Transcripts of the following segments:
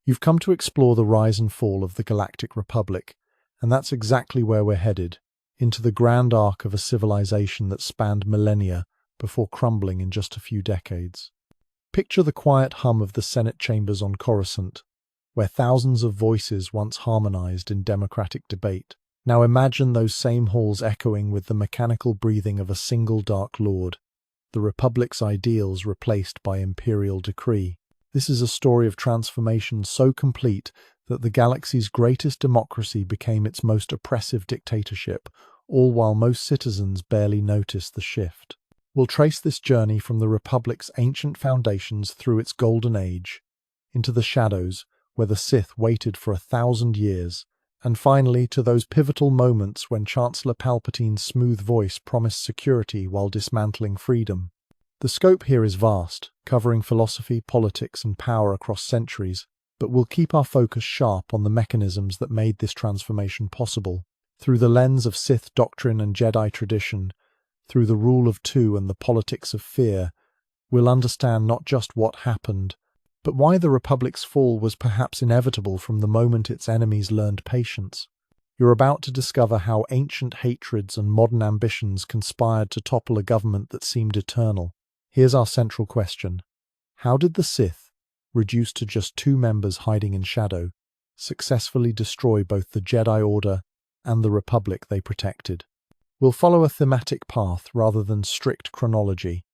You've come to explore the rise and fall of the Galactic Republic, and that's exactly where we're headed, into the grand arc of a civilization that spanned millennia before crumbling in just a few decades. Picture the quiet hum of the Senate chambers on Coruscant, where thousands of voices once harmonized in democratic debate. Now imagine those same halls echoing with the mechanical breathing of a single Dark Lord, the Republic's ideals replaced by imperial decree. This is a story of transformation so complete that the galaxy's greatest democracy became its most oppressive dictatorship, all while most citizens barely notice the shift. We'll trace this journey from the Republic's ancient foundations through its golden age, into the shadows where the Sith waited for 1,000 years, and finally to those pivotal moments when Chancellor Palpatine's smooth voice promised security while dismantling freedom. The scope here is vast, covering philosophy, politics, and power across centuries, but we'll keep our focus sharp on the mechanisms that made this transformation possible. Through the lens of Sith doctrine and Jedi tradition, through the rule of two and the politics of fear, we'll understand not just what happened, but why the Republic's fall was perhaps inevitable from the moment its enemies learned patience. You're about to discover how ancient hatreds and modern ambitions conspired to topple a government that seemed eternal. Here's our central question. How did the Sith, reduced to just 2 members hiding in shadow, successfully destroy both the Jedi Order and the Republic they protected? We'll follow a thematic path rather than strict chronology,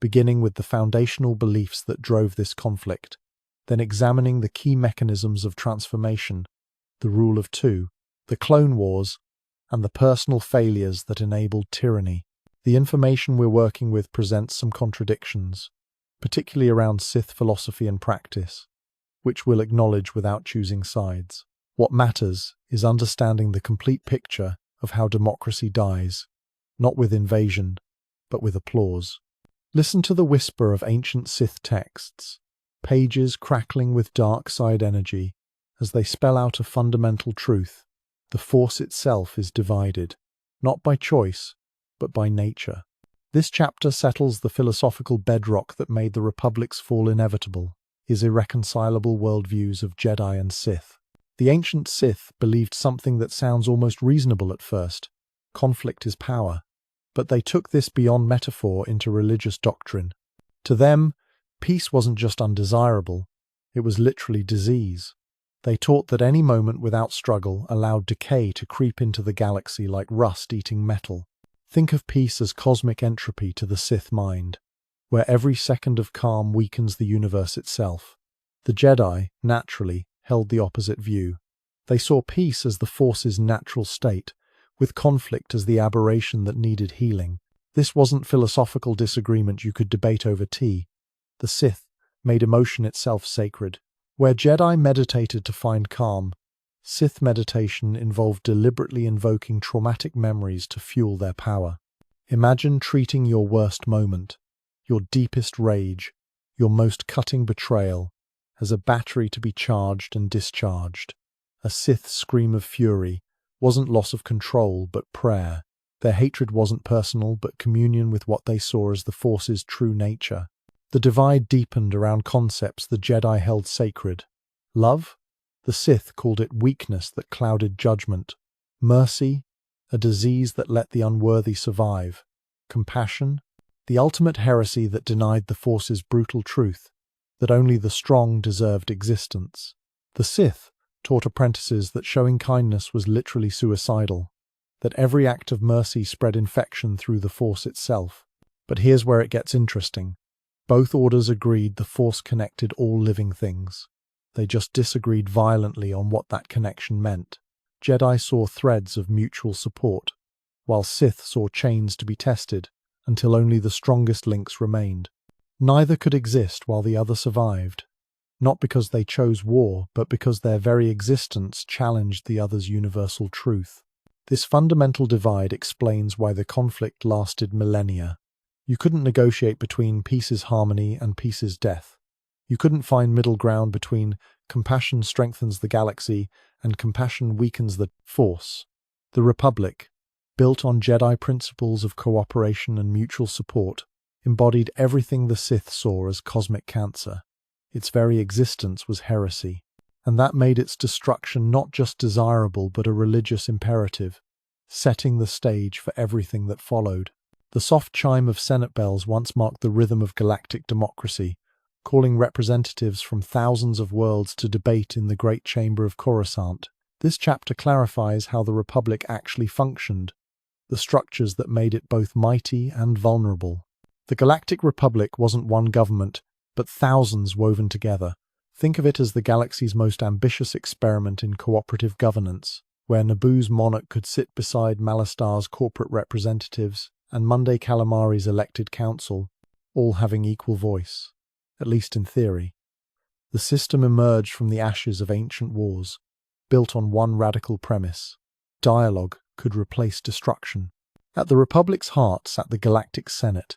beginning with the foundational beliefs that drove this conflict, then examining the key mechanisms of transformation, the rule of two, the clone wars, and the personal failures that enabled tyranny. The information we're working with presents some contradictions, particularly around Sith philosophy and practice, which we'll acknowledge without choosing sides. What matters is understanding the complete picture of how democracy dies, not with invasion, but with applause. Listen to the whisper of ancient Sith texts, pages crackling with dark side energy, as they spell out a fundamental truth. The Force itself is divided, not by choice, but by nature. This chapter settles the philosophical bedrock that made the Republic's fall inevitable, his irreconcilable worldviews of Jedi and Sith. The ancient Sith believed something that sounds almost reasonable at first: conflict is power. But they took this beyond metaphor into religious doctrine. To them, peace wasn't just undesirable, it was literally disease. They taught that any moment without struggle allowed decay to creep into the galaxy like rust eating metal. Think of peace as cosmic entropy to the Sith mind, where every second of calm weakens the universe itself. The Jedi, naturally, held the opposite view. They saw peace as the Force's natural state, with conflict as the aberration that needed healing. This wasn't philosophical disagreement you could debate over tea. The Sith made emotion itself sacred. Where Jedi meditated to find calm, Sith meditation involved deliberately invoking traumatic memories to fuel their power. Imagine treating your worst moment, your deepest rage, your most cutting betrayal, as a battery to be charged and discharged. A Sith scream of fury wasn't loss of control, but prayer. Their hatred wasn't personal, but communion with what they saw as the Force's true nature. The divide deepened around concepts the Jedi held sacred. Love? The Sith called it weakness that clouded judgment. Mercy? A disease that let the unworthy survive. Compassion? The ultimate heresy that denied the Force's brutal truth, that only the strong deserved existence. The Sith taught apprentices that showing kindness was literally suicidal, that every act of mercy spread infection through the Force itself. But here's where it gets interesting. Both orders agreed the Force connected all living things. They just disagreed violently on what that connection meant. Jedi saw threads of mutual support, while Sith saw chains to be tested until only the strongest links remained. Neither could exist while the other survived, not because they chose war, but because their very existence challenged the other's universal truth. This fundamental divide explains why the conflict lasted millennia. You couldn't negotiate between peace is harmony and peace is death. You couldn't find middle ground between compassion strengthens the galaxy and compassion weakens the Force. The Republic, built on Jedi principles of cooperation and mutual support, embodied everything the Sith saw as cosmic cancer. Its very existence was heresy. and that made its destruction not just desirable but a religious imperative, setting the stage for everything that followed. The soft chime of Senate bells once marked the rhythm of galactic democracy, calling representatives from thousands of worlds to debate in the Great Chamber of Coruscant. This chapter clarifies how the Republic actually functioned, the structures that made it both mighty and vulnerable. The Galactic Republic wasn't one government, but thousands woven together. Think of it as the galaxy's most ambitious experiment in cooperative governance, where Naboo's monarch could sit beside Malastar's corporate representatives and Monday Calamari's elected council, all having equal voice, at least in theory. The system emerged from the ashes of ancient wars, built on one radical premise: dialogue could replace destruction. At the Republic's heart sat the Galactic Senate,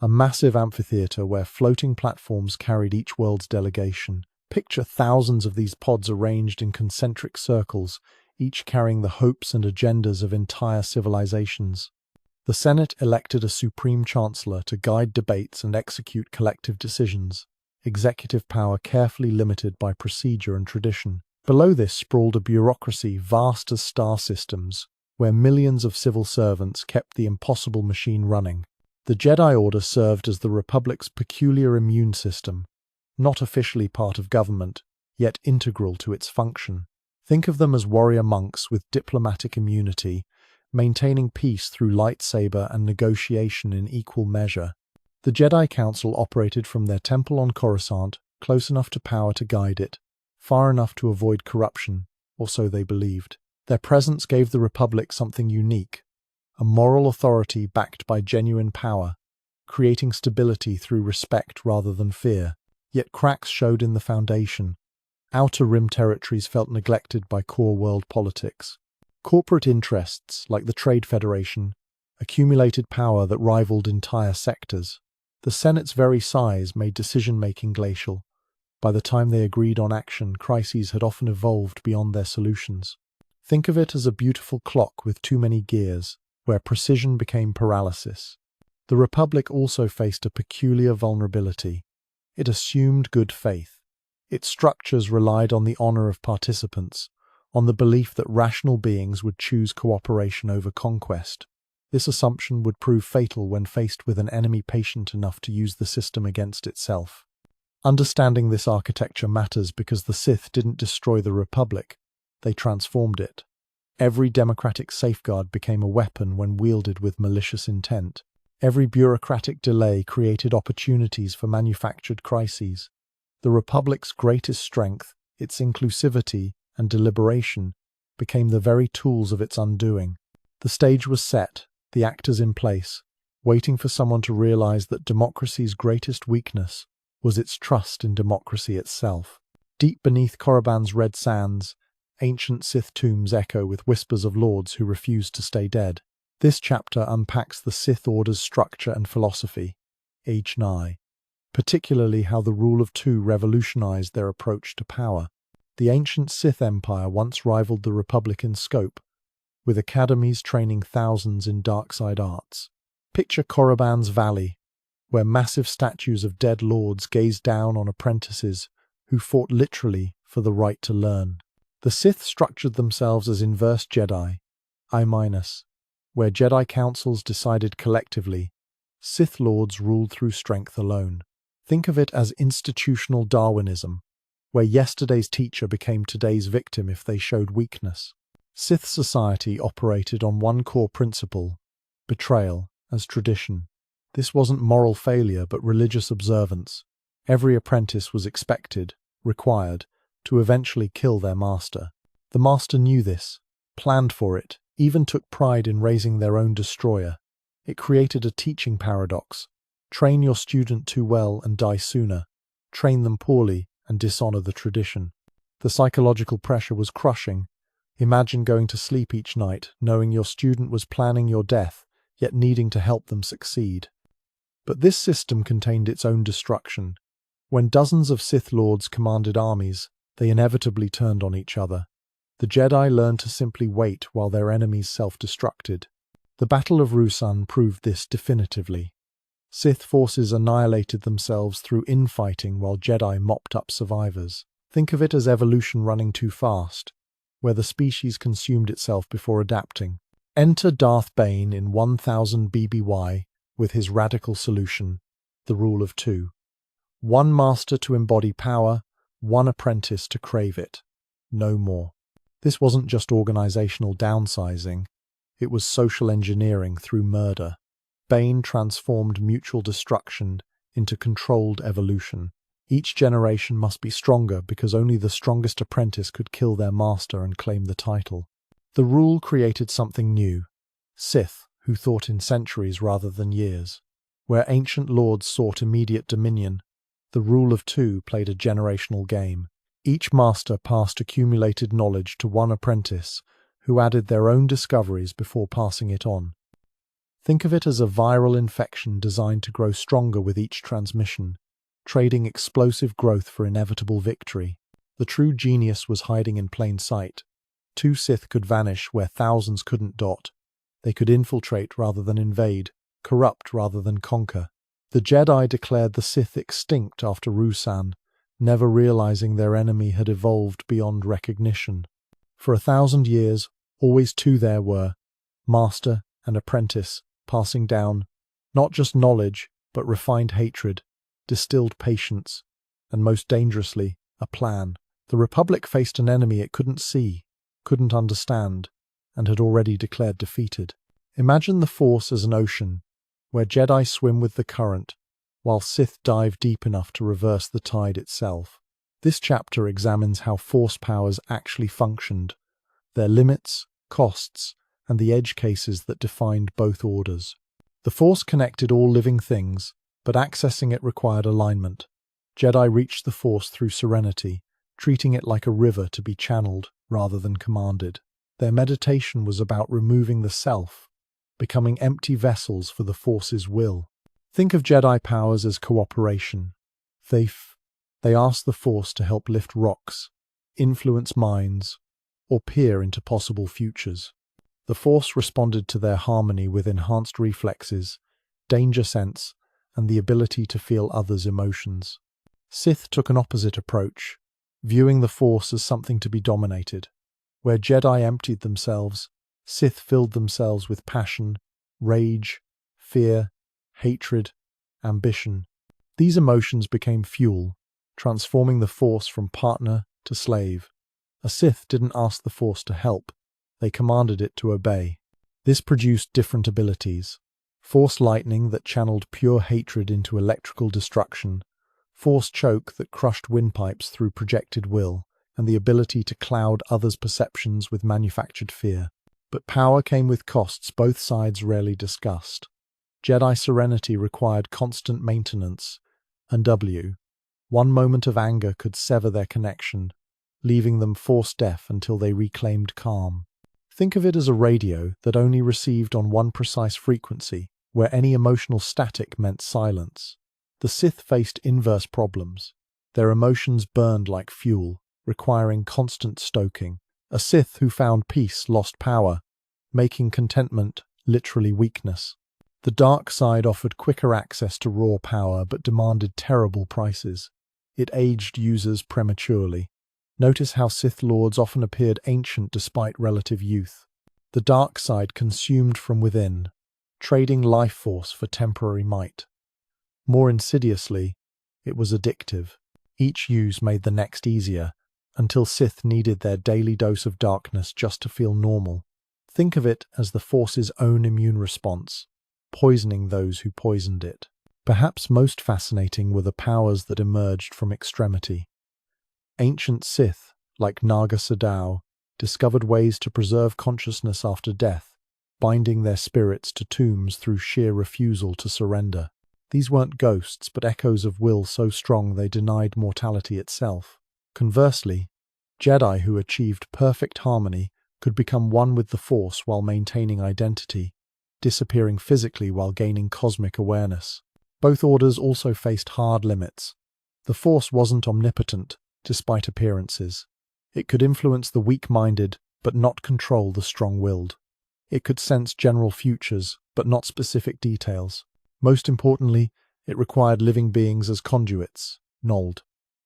a massive amphitheater where floating platforms carried each world's delegation. Picture thousands of these pods arranged in concentric circles, each carrying the hopes and agendas of entire civilizations. The Senate elected a supreme chancellor to guide debates and execute collective decisions, executive power carefully limited by procedure and tradition. Below this sprawled a bureaucracy vast as star systems, where millions of civil servants kept the impossible machine running. The Jedi Order served as the Republic's peculiar immune system, not officially part of government, yet integral to its function. Think of them as warrior monks with diplomatic immunity, maintaining peace through lightsaber and negotiation in equal measure. The Jedi Council operated from their temple on Coruscant, close enough to power to guide it, far enough to avoid corruption, or so they believed. Their presence gave the Republic something unique, a moral authority backed by genuine power, creating stability through respect rather than fear. Yet cracks showed in the foundation. Outer rim territories felt neglected by core world politics. Corporate interests, like the Trade Federation, accumulated power that rivaled entire sectors. The Senate's very size made decision-making glacial. By the time they agreed on action, crises had often evolved beyond their solutions. Think of it as a beautiful clock with too many gears, where precision became paralysis. The Republic also faced a peculiar vulnerability. It assumed good faith. Its structures relied on the honor of participants, on the belief that rational beings would choose cooperation over conquest. This assumption would prove fatal when faced with an enemy patient enough to use the system against itself. Understanding this architecture matters because the Sith didn't destroy the Republic, they transformed it. Every democratic safeguard became a weapon when wielded with malicious intent. Every bureaucratic delay created opportunities for manufactured crises. The Republic's greatest strength, its inclusivity and deliberation, became the very tools of its undoing. The stage was set, the actors in place, waiting for someone to realize that democracy's greatest weakness was its trust in democracy itself. Deep beneath Korriban's red sands, ancient Sith tombs echo with whispers of lords who refused to stay dead. This chapter unpacks the Sith Order's structure and philosophy, age nigh, particularly how the rule of two revolutionized their approach to power. The ancient Sith Empire once rivaled the Republic in scope, with academies training thousands in dark side arts. Picture Korriban's Valley, where massive statues of dead lords gazed down on apprentices who fought literally for the right to learn. The Sith structured themselves as inverse Jedi, I-, where Jedi councils decided collectively, Sith lords ruled through strength alone. Think of it as institutional Darwinism, where yesterday's teacher became today's victim if they showed weakness. Sith society operated on one core principle: betrayal as tradition. This wasn't moral failure but religious observance. Every apprentice was expected, required, to eventually kill their master. The master knew this, planned for it, even took pride in raising their own destroyer. It created a teaching paradox. Train your student too well and die sooner. Train them poorly and dishonor the tradition. The psychological pressure was crushing. Imagine going to sleep each night, knowing your student was planning your death, yet needing to help them succeed. But this system contained its own destruction. When dozens of Sith Lords commanded armies, they inevitably turned on each other. The Jedi learned to simply wait while their enemies self-destructed. The Battle of Ruusan proved this definitively. Sith forces annihilated themselves through infighting while Jedi mopped up survivors. Think of it as evolution running too fast, where the species consumed itself before adapting. Enter Darth Bane in 1000 BBY with his radical solution, the rule of two. One master to embody power, one apprentice to crave it. No more. This wasn't just organizational downsizing, it was social engineering through murder. Bane transformed mutual destruction into controlled evolution. Each generation must be stronger because only the strongest apprentice could kill their master and claim the title. The rule created something new. Sith, who thought in centuries rather than years. Where ancient lords sought immediate dominion, the rule of two played a generational game. Each master passed accumulated knowledge to one apprentice, who added their own discoveries before passing it on. Think of it as a viral infection designed to grow stronger with each transmission, trading explosive growth for inevitable victory. The true genius was hiding in plain sight. Two Sith could vanish where thousands couldn't dot. They could infiltrate rather than invade, corrupt rather than conquer. The Jedi declared the Sith extinct after Ruusan, never realizing their enemy had evolved beyond recognition. For 1,000 years, always two there were, master and apprentice, passing down, not just knowledge, but refined hatred, distilled patience, and most dangerously, a plan. The Republic faced an enemy it couldn't see, couldn't understand, and had already declared defeated. Imagine the Force as an ocean, where Jedi swim with the current, while Sith dive deep enough to reverse the tide itself. This chapter examines how Force powers actually functioned, their limits, costs, and the edge cases that defined both orders. The Force connected all living things, but accessing it required alignment. Jedi reached the Force through serenity, treating it like a river to be channeled rather than commanded. Their meditation was about removing the self, becoming empty vessels for the Force's will. Think of Jedi powers as cooperation. They asked the Force to help lift rocks, influence minds, or peer into possible futures. The Force responded to their harmony with enhanced reflexes, danger sense, and the ability to feel others' emotions. Sith took an opposite approach, viewing the Force as something to be dominated. Where Jedi emptied themselves, Sith filled themselves with passion, rage, fear, hatred, ambition. These emotions became fuel, transforming the Force from partner to slave. A Sith didn't ask the Force to help, they commanded it to obey. This produced different abilities. Force lightning that channeled pure hatred into electrical destruction, Force choke that crushed windpipes through projected will, and the ability to cloud others' perceptions with manufactured fear. But power came with costs both sides rarely discussed. Jedi serenity required constant maintenance, and one moment of anger could sever their connection, leaving them Force deaf until they reclaimed calm. Think of it as a radio that only received on one precise frequency, where any emotional static meant silence. The Sith faced inverse problems. Their emotions burned like fuel, requiring constant stoking. A Sith who found peace lost power, making contentment literally weakness. The dark side offered quicker access to raw power but demanded terrible prices. It aged users prematurely. Notice how Sith Lords often appeared ancient despite relative youth. The dark side consumed from within, trading life force for temporary might. More insidiously, it was addictive. Each use made the next easier, until Sith needed their daily dose of darkness just to feel normal. Think of it as the Force's own immune response, poisoning those who poisoned it. Perhaps most fascinating were the powers that emerged from extremity. Ancient Sith, like Naga Sadow, discovered ways to preserve consciousness after death, binding their spirits to tombs through sheer refusal to surrender. These weren't ghosts, but echoes of will so strong they denied mortality itself. Conversely, Jedi who achieved perfect harmony could become one with the Force while maintaining identity, disappearing physically while gaining cosmic awareness. Both orders also faced hard limits. The Force wasn't omnipotent, despite appearances. It could influence the weak-minded, but not control the strong-willed. It could sense general futures, but not specific details. Most importantly, it required living beings as conduits, Nold.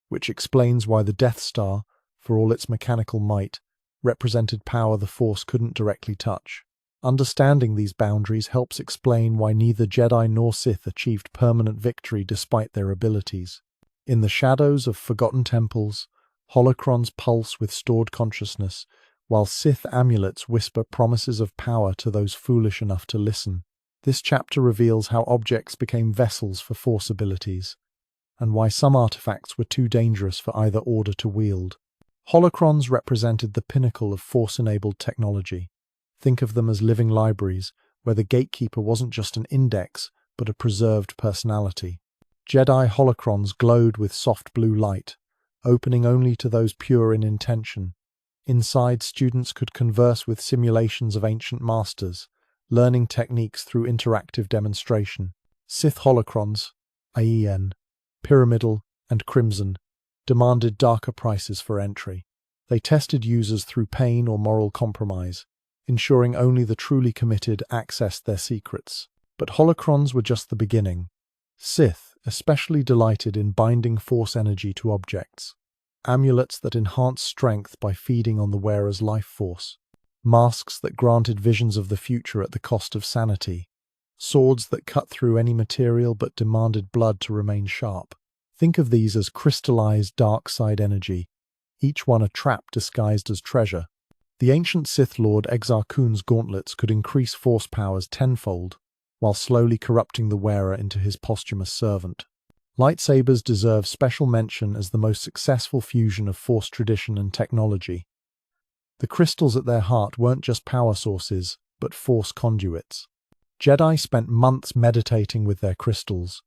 which explains why the Death Star, for all its mechanical might, represented power the Force couldn't directly touch. Understanding these boundaries helps explain why neither Jedi nor Sith achieved permanent victory despite their abilities. In the shadows of forgotten temples, holocrons pulse with stored consciousness, while Sith amulets whisper promises of power to those foolish enough to listen. This chapter reveals how objects became vessels for Force abilities, and why some artifacts were too dangerous for either order to wield. Holocrons represented the pinnacle of Force-enabled technology. Think of them as living libraries, where the gatekeeper wasn't just an index, but a preserved personality. Jedi holocrons glowed with soft blue light, opening only to those pure in intention. Inside, students could converse with simulations of ancient masters, learning techniques through interactive demonstration. Sith holocrons, IEN, pyramidal, and crimson, demanded darker prices for entry. They tested users through pain or moral compromise, ensuring only the truly committed accessed their secrets. But holocrons were just the beginning. Sith especially delighted in binding Force energy to objects, amulets that enhanced strength by feeding on the wearer's life force, masks that granted visions of the future at the cost of sanity, swords that cut through any material but demanded blood to remain sharp. Think of these as crystallized dark side energy, each one a trap disguised as treasure. The ancient Sith Lord Exar Kun's gauntlets could increase Force powers tenfold, while slowly corrupting the wearer into his posthumous servant. Lightsabers deserve special mention as the most successful fusion of Force tradition and technology. The crystals at their heart weren't just power sources, but Force conduits. Jedi spent months meditating with their crystals,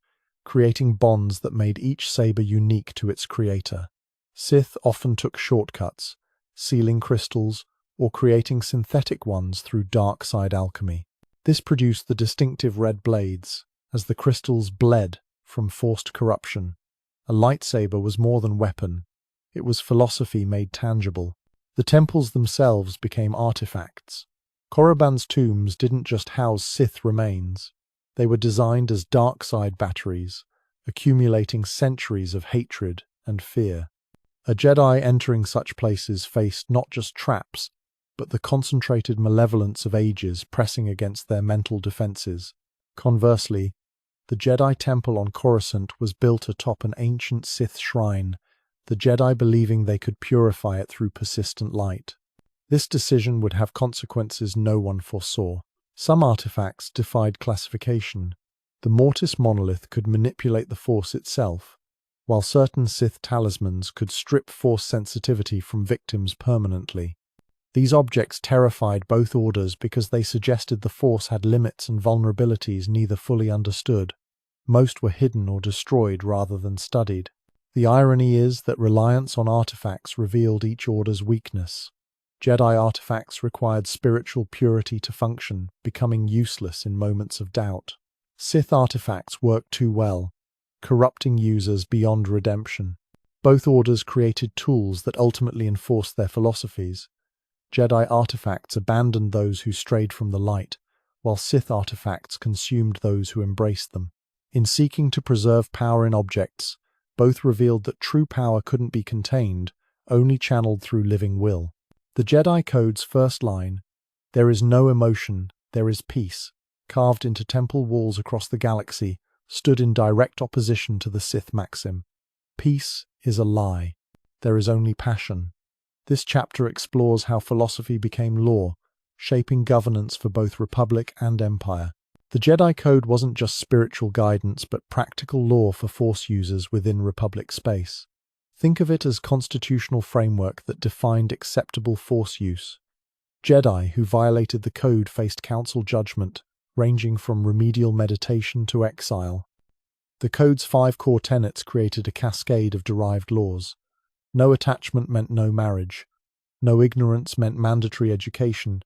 creating bonds that made each saber unique to its creator. Sith often took shortcuts, sealing crystals, or creating synthetic ones through dark side alchemy. This produced the distinctive red blades, as the crystals bled from forced corruption. A lightsaber was more than weapon. It was philosophy made tangible. The temples themselves became artifacts. Korriban's tombs didn't just house Sith remains. They were designed as dark side batteries, accumulating centuries of hatred and fear. A Jedi entering such places faced not just traps, but the concentrated malevolence of ages pressing against their mental defenses. Conversely, the Jedi Temple on Coruscant was built atop an ancient Sith shrine, the Jedi believing they could purify it through persistent light. This decision would have consequences no one foresaw. Some artifacts defied classification. The Mortis monolith could manipulate the Force itself, while certain Sith talismans could strip Force sensitivity from victims permanently. These objects terrified both orders because they suggested the Force had limits and vulnerabilities neither fully understood. Most were hidden or destroyed rather than studied. The irony is that reliance on artifacts revealed each order's weakness. Jedi artifacts required spiritual purity to function, becoming useless in moments of doubt. Sith artifacts worked too well, corrupting users beyond redemption. Both orders created tools that ultimately enforced their philosophies. Jedi artifacts abandoned those who strayed from the light, while Sith artifacts consumed those who embraced them. In seeking to preserve power in objects, both revealed that true power couldn't be contained, only channeled through living will. The Jedi Code's first line, "There is no emotion, there is peace," carved into temple walls across the galaxy, stood in direct opposition to the Sith maxim. Peace is a lie. There is only passion. This chapter explores how philosophy became law, shaping governance for both Republic and Empire. The Jedi Code wasn't just spiritual guidance, but practical law for Force users within Republic space. Think of it as constitutional framework that defined acceptable Force use. Jedi who violated the code faced council judgment, ranging from remedial meditation to exile. The code's 5 core tenets created a cascade of derived laws. No attachment meant no marriage. No ignorance meant mandatory education.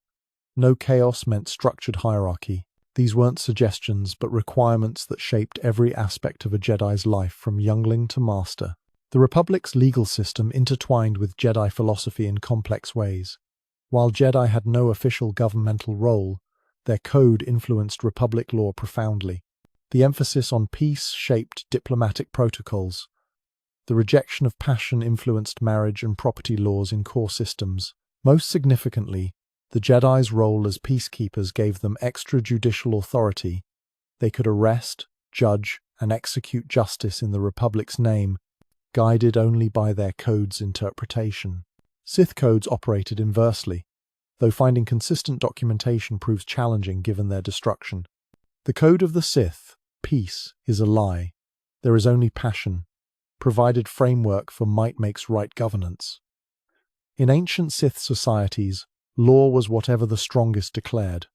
No chaos meant structured hierarchy. These weren't suggestions, but requirements that shaped every aspect of a Jedi's life from youngling to master. The Republic's legal system intertwined with Jedi philosophy in complex ways. While Jedi had no official governmental role, their code influenced Republic law profoundly. The emphasis on peace shaped diplomatic protocols. The rejection of passion influenced marriage and property laws in core systems. Most significantly, the Jedi's role as peacekeepers gave them extrajudicial authority. They could arrest, judge, and execute justice in the Republic's name, guided only by their code's interpretation. Sith codes operated inversely, though finding consistent documentation proves challenging given their destruction. The code of the Sith, peace, is a lie. There is only passion, provided framework for might makes right governance. In ancient Sith societies, law was whatever the strongest declared.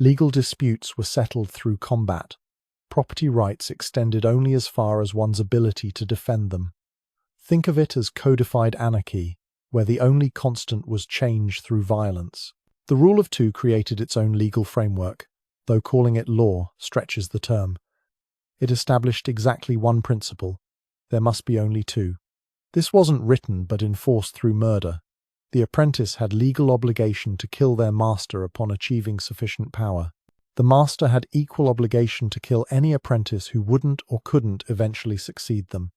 Legal disputes were settled through combat. Property rights extended only as far as one's ability to defend them. Think of it as codified anarchy, where the only constant was change through violence. The rule of two created its own legal framework, though calling it law stretches the term. It established exactly one principle: there must be only two. This wasn't written but enforced through murder. The apprentice had legal obligation to kill their master upon achieving sufficient power. The master had equal obligation to kill any apprentice who wouldn't or couldn't eventually succeed them.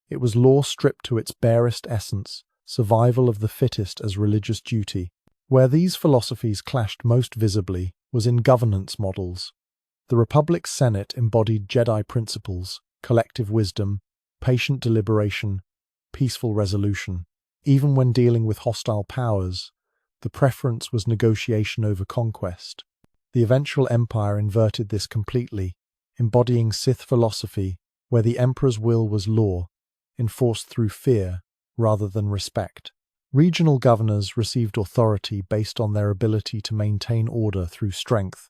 It was law stripped to its barest essence, survival of the fittest as religious duty. Where these philosophies clashed most visibly was in governance models. The Republic's Senate embodied Jedi principles, collective wisdom, patient deliberation, peaceful resolution. Even when dealing with hostile powers, the preference was negotiation over conquest. The eventual empire inverted this completely, embodying Sith philosophy, where the Emperor's will was law, enforced through fear rather than respect. Regional governors received authority based on their ability to maintain order through strength.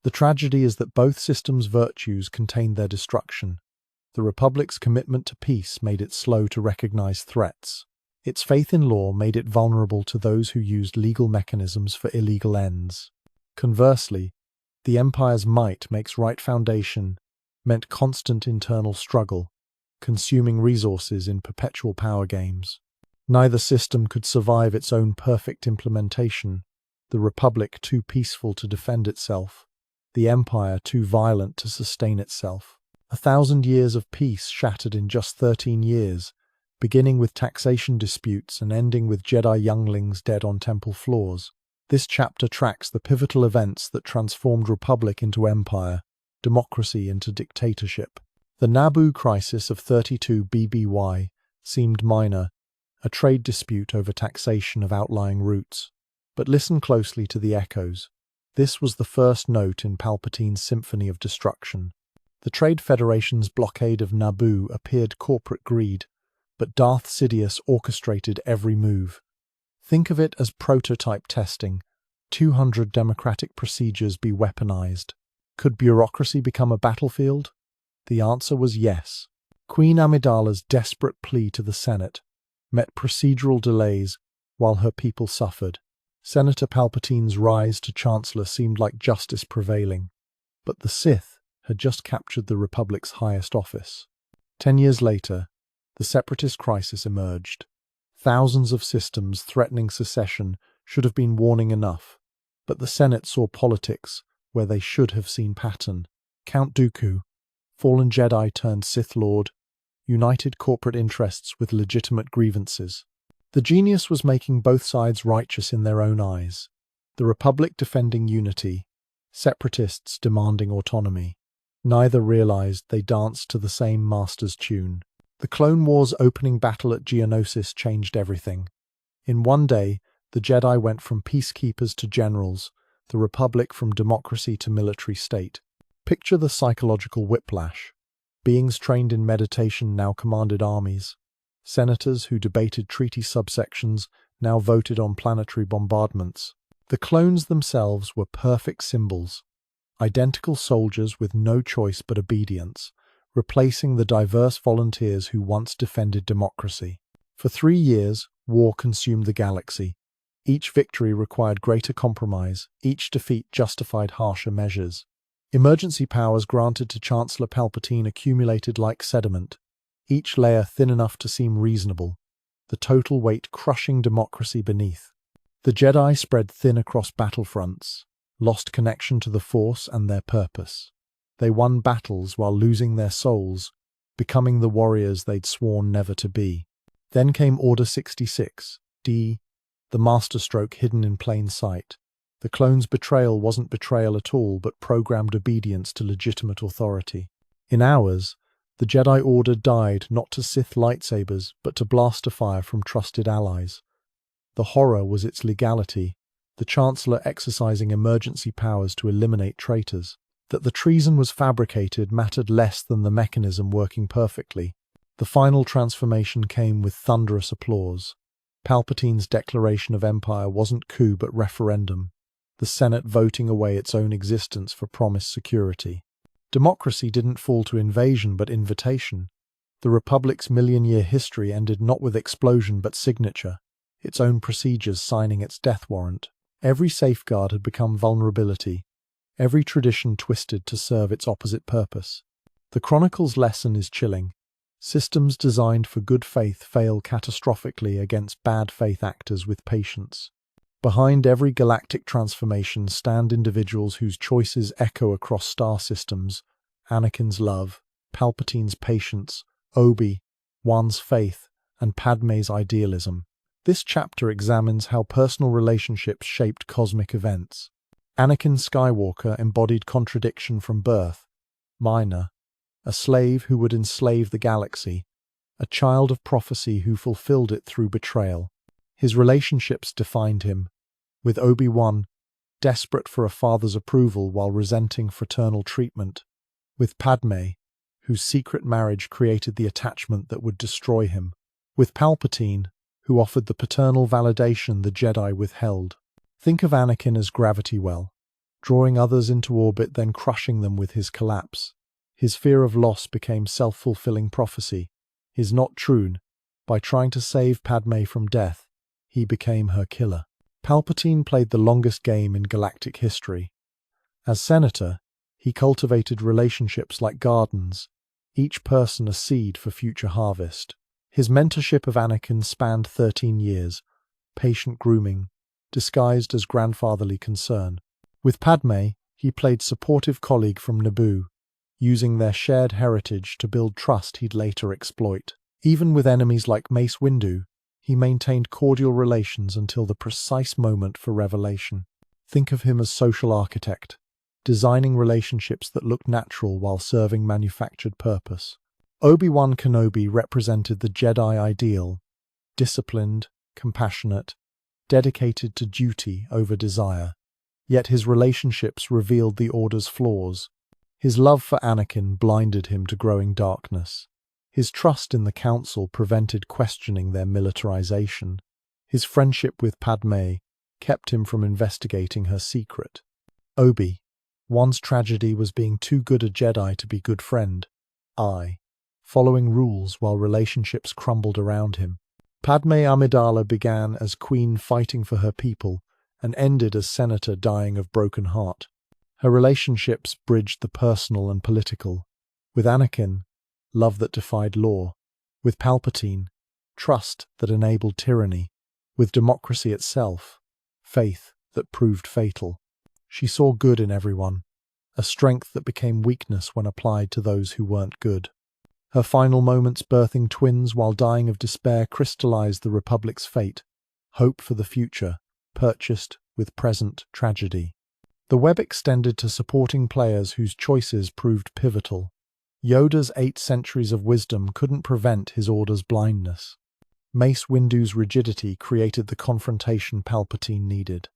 The tragedy is that both systems' virtues contained their destruction. The Republic's commitment to peace made it slow to recognize threats. Its faith in law made it vulnerable to those who used legal mechanisms for illegal ends. Conversely, the Empire's might makes right foundation meant constant internal struggle, consuming resources in perpetual power games. Neither system could survive its own perfect implementation, the Republic too peaceful to defend itself, the Empire too violent to sustain itself. 1,000 years of peace shattered in just 13 years, beginning with taxation disputes and ending with Jedi younglings dead on temple floors. This chapter tracks the pivotal events that transformed Republic into Empire, democracy into dictatorship. The Naboo crisis of 32 BBY seemed minor, a trade dispute over taxation of outlying routes. But listen closely to the echoes. This was the first note in Palpatine's symphony of destruction. The Trade Federation's blockade of Naboo appeared corporate greed, but Darth Sidious orchestrated every move. Think of it as prototype testing. 200 democratic procedures be weaponized. Could bureaucracy become a battlefield? The answer was yes. Queen Amidala's desperate plea to the Senate met procedural delays while her people suffered. Senator Palpatine's rise to Chancellor seemed like justice prevailing, but the Sith had just captured the Republic's highest office. 10 years later, the separatist crisis emerged. Thousands of systems threatening secession should have been warning enough, but the Senate saw politics where they should have seen pattern. Count Dooku, fallen Jedi turned Sith Lord, united corporate interests with legitimate grievances. The genius was making both sides righteous in their own eyes. The Republic defending unity, separatists demanding autonomy. Neither realized they danced to the same master's tune. The Clone Wars' opening battle at Geonosis changed everything. In one day, the Jedi went from peacekeepers to generals, the Republic from democracy to military state. Picture the psychological whiplash. Beings trained in meditation now commanded armies. Senators who debated treaty subsections now voted on planetary bombardments. The clones themselves were perfect symbols, identical soldiers with no choice but obedience, replacing the diverse volunteers who once defended democracy. For 3 years, war consumed the galaxy. Each victory required greater compromise, each defeat justified harsher measures. Emergency powers granted to Chancellor Palpatine accumulated like sediment, each layer thin enough to seem reasonable, the total weight crushing democracy beneath. The Jedi spread thin across battlefronts, lost connection to the Force and their purpose. They won battles while losing their souls, becoming the warriors they'd sworn never to be. Then came Order 66, D, the masterstroke hidden in plain sight. The clones' betrayal wasn't betrayal at all, but programmed obedience to legitimate authority. In hours, the Jedi Order died not to Sith lightsabers, but to blaster fire from trusted allies. The horror was its legality, the Chancellor exercising emergency powers to eliminate traitors. That the treason was fabricated mattered less than the mechanism working perfectly. The final transformation came with thunderous applause. Palpatine's declaration of empire wasn't coup but referendum, the Senate voting away its own existence for promised security. Democracy didn't fall to invasion but invitation. The Republic's million-year history ended not with explosion but signature, its own procedures signing its death warrant. Every safeguard had become vulnerability, every tradition twisted to serve its opposite purpose. The Chronicle's lesson is chilling. Systems designed for good faith fail catastrophically against bad faith actors with patience. Behind every galactic transformation stand individuals whose choices echo across star systems: Anakin's love, Palpatine's patience, Obi-Wan's faith, and Padme's idealism. This chapter examines how personal relationships shaped cosmic events. Anakin Skywalker embodied contradiction from birth. Minor, a slave who would enslave the galaxy, a child of prophecy who fulfilled it through betrayal. His relationships defined him, with Obi-Wan, desperate for a father's approval while resenting fraternal treatment, with Padme, whose secret marriage created the attachment that would destroy him, with Palpatine, who offered the paternal validation the Jedi withheld. Think of Anakin as gravity well, drawing others into orbit then crushing them with his collapse. His fear of loss became self-fulfilling prophecy. His not true, by trying to save Padme from death, he became her killer. Palpatine played the longest game in galactic history. As senator, he cultivated relationships like gardens, each person a seed for future harvest. His mentorship of Anakin spanned 13 years, patient grooming, disguised as grandfatherly concern. With Padme, he played supportive colleague from Naboo, using their shared heritage to build trust he'd later exploit. Even with enemies like Mace Windu, he maintained cordial relations until the precise moment for revelation. Think of him as social architect, designing relationships that looked natural while serving manufactured purpose. Obi-Wan Kenobi represented the Jedi ideal, disciplined, compassionate, dedicated to duty over desire. Yet his relationships revealed the Order's flaws. His love for Anakin blinded him to growing darkness. His trust in the Council prevented questioning their militarization. His friendship with Padme kept him from investigating her secret. Obi-Wan's tragedy was being too good a Jedi to be good friend. Following rules while relationships crumbled around him. Padme Amidala began as queen fighting for her people and ended as senator dying of broken heart. Her relationships bridged the personal and political. With Anakin, love that defied law. With Palpatine, trust that enabled tyranny. With democracy itself, faith that proved fatal. She saw good in everyone, a strength that became weakness when applied to those who weren't good. Her final moments birthing twins while dying of despair crystallized the Republic's fate, hope for the future, purchased with present tragedy. The web extended to supporting players whose choices proved pivotal. Yoda's 8 centuries of wisdom couldn't prevent his Order's blindness. Mace Windu's rigidity created the confrontation Palpatine needed.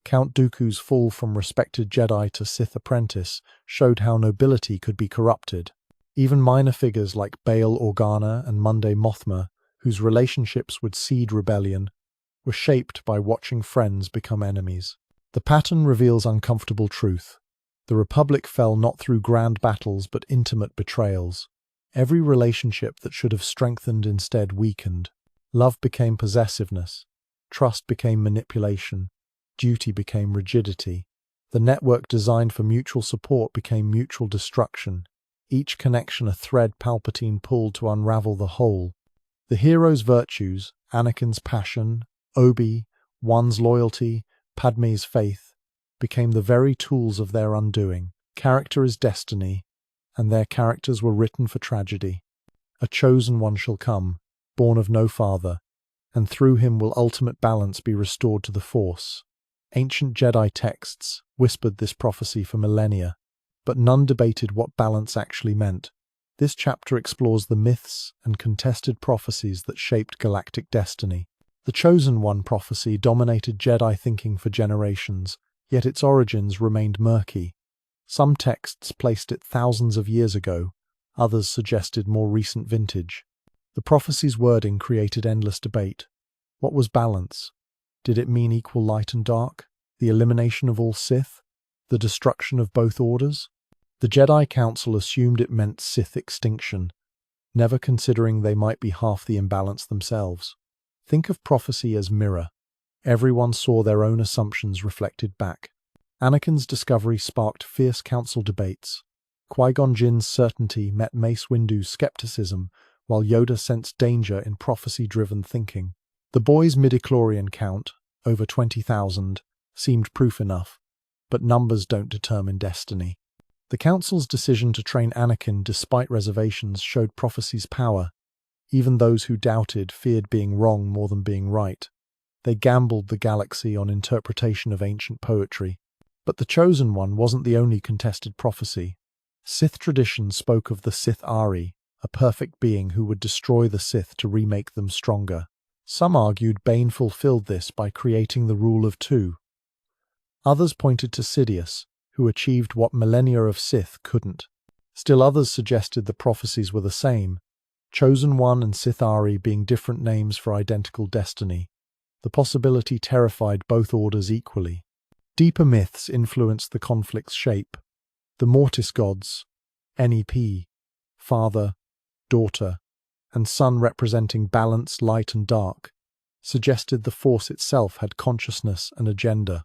Count Dooku's fall from respected Jedi to Sith apprentice showed how nobility could be corrupted. Even minor figures like Bail Organa and Monday Mothma, whose relationships would seed rebellion, were shaped by watching friends become enemies. The pattern reveals uncomfortable truth. The Republic fell not through grand battles but intimate betrayals. Every relationship that should have strengthened instead weakened. Love became possessiveness. Trust became manipulation. Duty became rigidity. The network designed for mutual support became mutual destruction. Each connection a thread Palpatine pulled to unravel the whole. The hero's virtues, Anakin's passion, Obi-Wan's loyalty, Padme's faith, became the very tools of their undoing. Character is destiny, and their characters were written for tragedy. A chosen one shall come, born of no father, and through him will ultimate balance be restored to the Force. Ancient Jedi texts whispered this prophecy for millennia, but none debated what balance actually meant. This chapter explores the myths and contested prophecies that shaped galactic destiny. The Chosen One prophecy dominated Jedi thinking for generations, yet its origins remained murky. Some texts placed it thousands of years ago, others suggested more recent vintage. The prophecy's wording created endless debate. What was balance? Did it mean equal light and dark? The elimination of all Sith? The destruction of both orders? The Jedi Council assumed it meant Sith extinction, never considering they might be half the imbalance themselves. Think of prophecy as mirror. Everyone saw their own assumptions reflected back. Anakin's discovery sparked fierce council debates. Qui-Gon Jinn's certainty met Mace Windu's skepticism, while Yoda sensed danger in prophecy-driven thinking. The boys' midichlorian count, over 20,000, seemed proof enough, but numbers don't determine destiny. The Council's decision to train Anakin despite reservations showed prophecy's power. Even those who doubted feared being wrong more than being right. They gambled the galaxy on interpretation of ancient poetry. But the Chosen One wasn't the only contested prophecy. Sith tradition spoke of the Sith Ari, a perfect being who would destroy the Sith to remake them stronger. Some argued Bane fulfilled this by creating the rule of two. Others pointed to Sidious, who achieved what millennia of Sith couldn't. Still others suggested the prophecies were the same, Chosen One and Sith Ari being different names for identical destiny. The possibility terrified both orders equally. Deeper myths influenced the conflict's shape. The Mortis gods, NEP, father, daughter, and son representing balance, light and dark, suggested the Force itself had consciousness and agenda.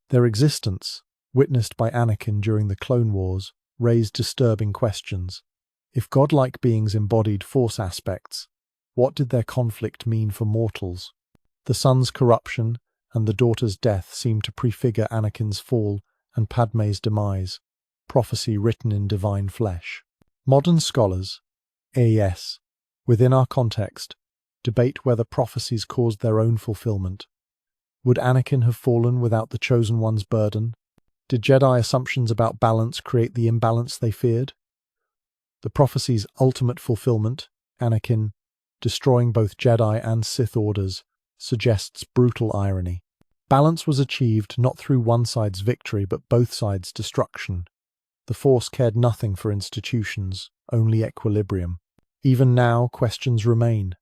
Their existence, witnessed by Anakin during the Clone Wars, raised disturbing questions. If godlike beings embodied Force aspects, what did their conflict mean for mortals? The son's corruption and the daughter's death seemed to prefigure Anakin's fall and Padme's demise, prophecy written in divine flesh. Modern scholars, AES, within our context, debate whether prophecies caused their own fulfillment. Would Anakin have fallen without the Chosen One's burden? Did Jedi assumptions about balance create the imbalance they feared? The prophecy's ultimate fulfillment, Anakin, destroying both Jedi and Sith orders, suggests brutal irony. Balance was achieved not through one side's victory but both sides' destruction. The Force cared nothing for institutions, only equilibrium. Even now, questions remain.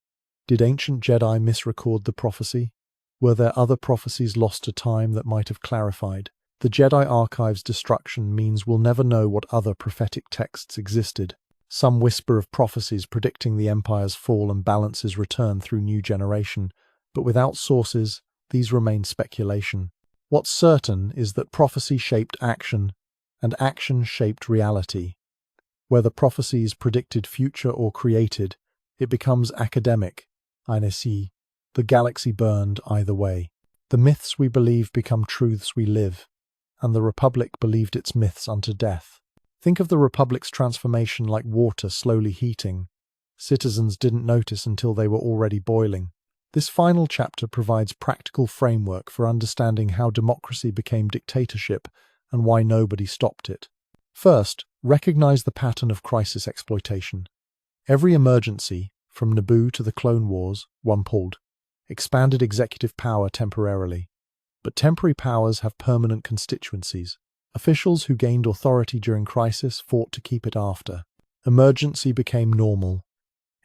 Did ancient Jedi misrecord the prophecy? Were there other prophecies lost to time that might have clarified? The Jedi Archive's destruction means we'll never know what other prophetic texts existed. Some whisper of prophecies predicting the Empire's fall and balance's return through new generation, but without sources, these remain speculation. What's certain is that prophecy shaped action, and action shaped reality. Whether prophecies predicted future or created, it becomes academic, ainsi. The galaxy burned either way. The myths we believe become truths we live, and the Republic believed its myths unto death. Think of the Republic's transformation like water slowly heating. Citizens didn't notice until they were already boiling. This final chapter provides practical framework for understanding how democracy became dictatorship and why nobody stopped it. First, recognize the pattern of crisis exploitation. Every emergency, from Naboo to the Clone Wars, one pulled, expanded executive power temporarily. But temporary powers have permanent constituencies. Officials who gained authority during crisis fought to keep it after. Emergency became normal.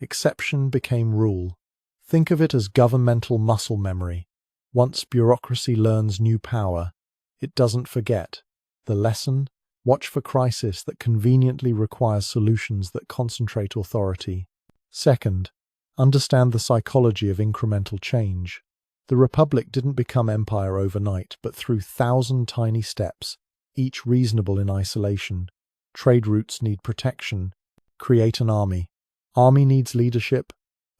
Exception became rule. Think of it as governmental muscle memory. Once bureaucracy learns new power, it doesn't forget. The lesson? Watch for crisis that conveniently requires solutions that concentrate authority. Second, understand the psychology of incremental change. The Republic didn't become empire overnight, but through 1,000 tiny steps, each reasonable in isolation. Trade routes need protection. Create an army. Army needs leadership.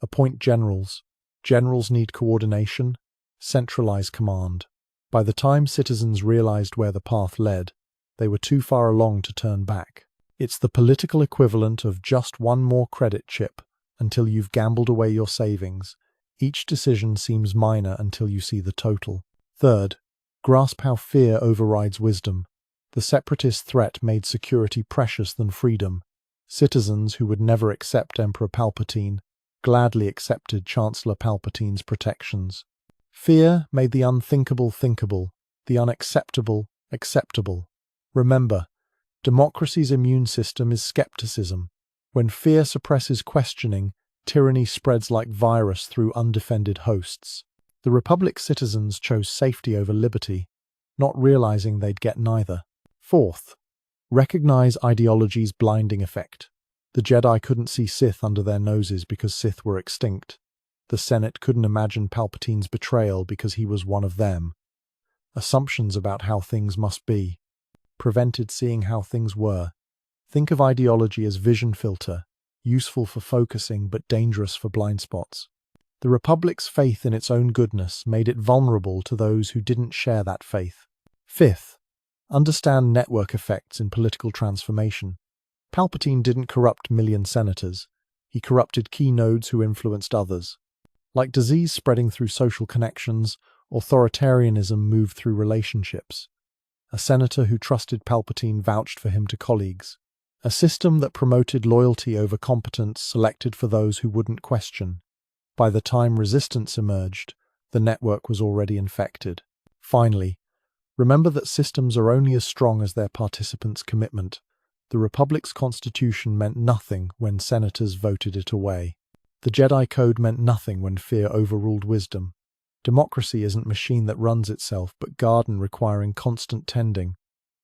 Appoint generals. Generals need coordination. Centralize command. By the time citizens realized where the path led, they were too far along to turn back. It's the political equivalent of just one more credit chip, until you've gambled away your savings. Each decision seems minor until you see the total. Third, grasp how fear overrides wisdom. The separatist threat made security precious than freedom. Citizens who would never accept Emperor Palpatine gladly accepted Chancellor Palpatine's protections. Fear made the unthinkable thinkable, the unacceptable acceptable. Remember, democracy's immune system is skepticism. When fear suppresses questioning, tyranny spreads like virus through undefended hosts. The Republic's citizens chose safety over liberty, not realizing they'd get neither. Fourth, recognize ideology's blinding effect. The Jedi couldn't see Sith under their noses because Sith were extinct. The Senate couldn't imagine Palpatine's betrayal because he was one of them. Assumptions about how things must be prevented seeing how things were. Think of ideology as vision filter, useful for focusing but dangerous for blind spots. The Republic's faith in its own goodness made it vulnerable to those who didn't share that faith. Fifth, understand network effects in political transformation. Palpatine didn't corrupt million senators. He corrupted key nodes who influenced others. Like disease spreading through social connections, authoritarianism moved through relationships. A senator who trusted Palpatine vouched for him to colleagues. A system that promoted loyalty over competence selected for those who wouldn't question. By the time resistance emerged, the network was already infected. Finally, remember that systems are only as strong as their participants' commitment. The Republic's constitution meant nothing when senators voted it away. The Jedi Code meant nothing when fear overruled wisdom. Democracy isn't a machine that runs itself, but garden requiring constant tending.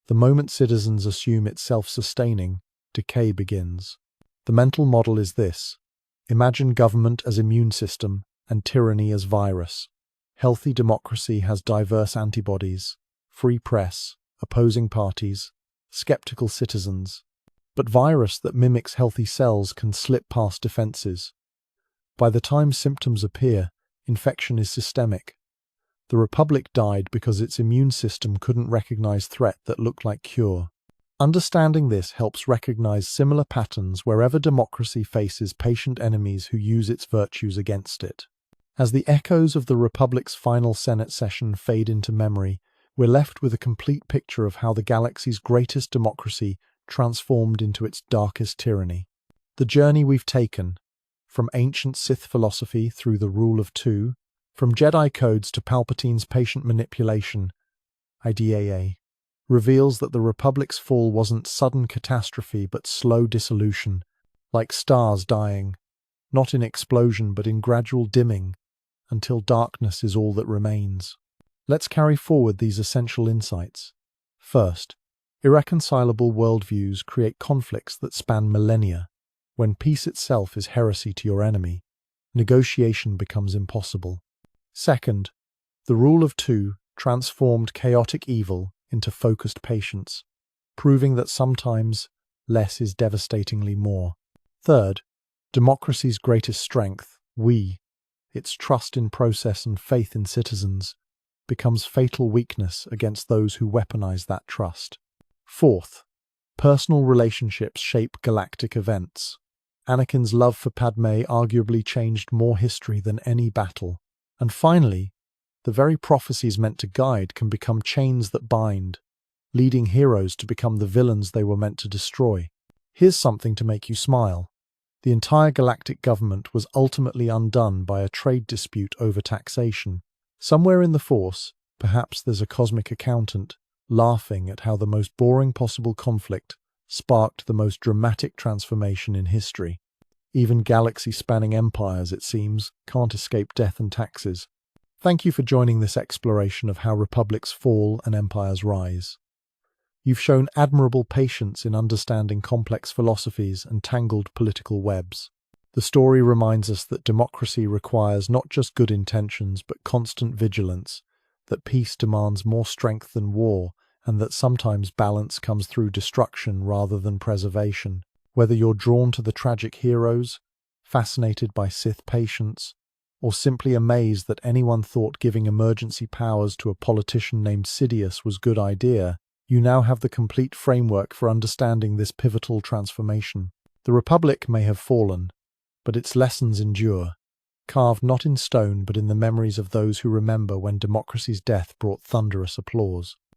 The moment citizens assume it's self-sustaining, decay begins. The mental model is this. Imagine government as immune system and tyranny as virus. Healthy democracy has diverse antibodies, free press, opposing parties, skeptical citizens. But virus that mimics healthy cells can slip past defenses. By the time symptoms appear, infection is systemic. The Republic died because its immune system couldn't recognize threat that looked like cure. Understanding this helps recognize similar patterns wherever democracy faces patient enemies who use its virtues against it. As the echoes of the Republic's final Senate session fade into memory, we're left with a complete picture of how the galaxy's greatest democracy transformed into its darkest tyranny. The journey we've taken, from ancient Sith philosophy through the rule of two, from Jedi codes to Palpatine's patient manipulation, IDAA, reveals that the Republic's fall wasn't sudden catastrophe but slow dissolution, like stars dying, not in explosion but in gradual dimming, until darkness is all that remains. Let's carry forward these essential insights. First, irreconcilable worldviews create conflicts that span millennia. When peace itself is heresy to your enemy, negotiation becomes impossible. Second, the rule of two transformed chaotic evil into focused patience, proving that sometimes less is devastatingly more. Third, democracy's greatest strength, its trust in process and faith in citizens, becomes fatal weakness against those who weaponize that trust. Fourth, personal relationships shape galactic events. Anakin's love for Padme arguably changed more history than any battle. And finally, the very prophecies meant to guide can become chains that bind, leading heroes to become the villains they were meant to destroy. Here's something to make you smile. The entire galactic government was ultimately undone by a trade dispute over taxation. Somewhere in the Force, perhaps there's a cosmic accountant laughing at how the most boring possible conflict sparked the most dramatic transformation in history. Even galaxy-spanning empires, it seems, can't escape death and taxes. Thank you for joining this exploration of how republics fall and empires rise. You've shown admirable patience in understanding complex philosophies and tangled political webs. The story reminds us that democracy requires not just good intentions but constant vigilance, that peace demands more strength than war, and that sometimes balance comes through destruction rather than preservation. Whether you're drawn to the tragic heroes, fascinated by Sith patience, or simply amazed that anyone thought giving emergency powers to a politician named Sidious was a good idea, you now have the complete framework for understanding this pivotal transformation. The Republic may have fallen, but its lessons endure, carved not in stone but in the memories of those who remember when democracy's death brought thunderous applause.